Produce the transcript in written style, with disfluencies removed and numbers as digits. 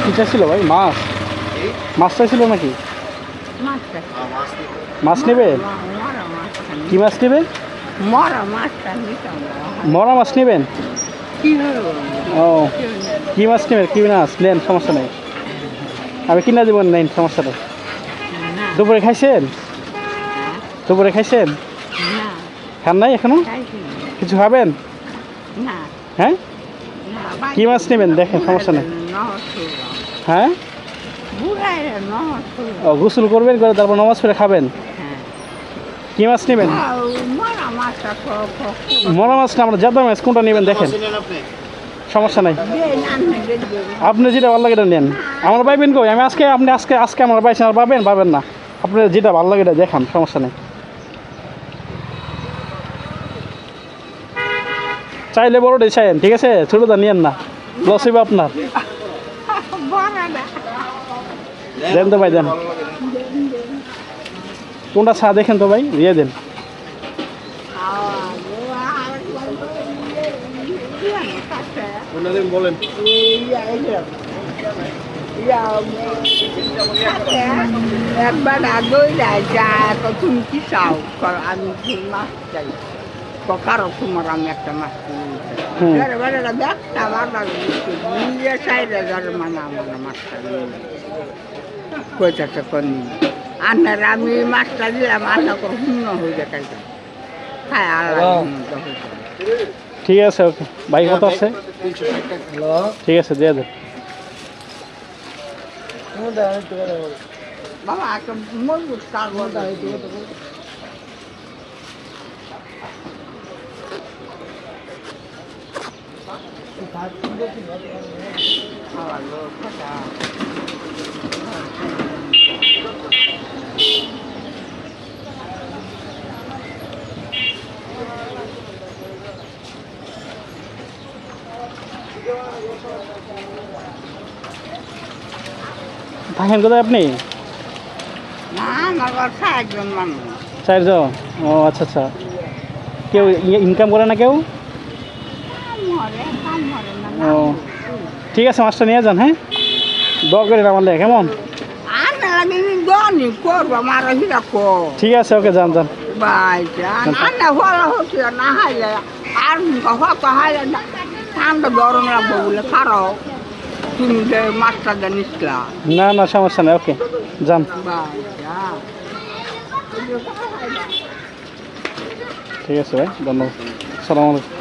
কি চাইছিল ভাই? মাছ? মাছ চাইছিল নাকি? মাছ নেবে? কি মাছ নেবে? মরা মাছ নেবেন? ও, কি মাছ নেবেন? কি মাছ নেন, সমস্যা নেই, আমি কিনা দেবেন, নেন, সমস্যা নেই। দুপুরে খাইছেন? দুপুরে খাইছেন? খান নাই এখনো? কিছু খাবেন? হ্যাঁ, কি মাছ নেবেন দেখেন, সমস্যা নেই। হ্যাঁ, ও গোসল করবেন, করে তারপর নামাজ পড়ে খাবেন। কি মাছ নেবেন? মরা মাছ না, আমরা জাদা মাছ, কোনটা নেবেন দেখেন, সমস্যা নাই, আপনি যেটা ভালো লাগে এটা নেন। আমার পাইবেন কই? আমি আজকে, আপনি আজকে আজকে আমার পাইছেন, আর পাবেন না, আপনার যেটা ভালো লাগে এটা দেখান, সমস্যা নেই। চাইলে বড়টাই চাইেন, ঠিক আছে, ছোটটা নিয়েন না, লস হইবে আপনার। দেন তো ভাই, দেন, কোনটা চা দেখেন তো ভাই, দিয়ে দেন। বলেন, একবার আগেই যা তুমি কি চাও, আমি মাছ চাই, কারো তোমার আমি একটা মাছ ব্যাগটা বাবা নিজে চাইলে মানে আমার মাছটা কইটা করি আন্নার, আমি মাছটা দিলাম, আন্না করে শূন্য হয়ে যায় কালটা, হ্যাঁ আল্লাহ। ঠিক আছে, ওকে ভাই, কত আছে? ঠিক আছে, দিয়ে দেন। বাবা একটা মজবুত কাগজ থাকেন কোথায় আপনি? না, আমার বাসা একজন মানুষ। চারজন? ও আচ্ছা আচ্ছা, কেউ ইনকাম করে না কেউ? ও ঠিক আছে, মাছটা নিয়ে যান, হ্যাঁ, দোয়া করেন আমার লেগে, কেমন? ঠিক আছে, ওকে, যান যান। ঠান্ডা গরম লাগবো বলে খারাপ, তুমি যে মাছটা জানিসলা। না না, সমস্যা নেই, ওকে, যান। ঠিক আছে ভাই, ধন্যবাদ, সালাম আলাইকুম।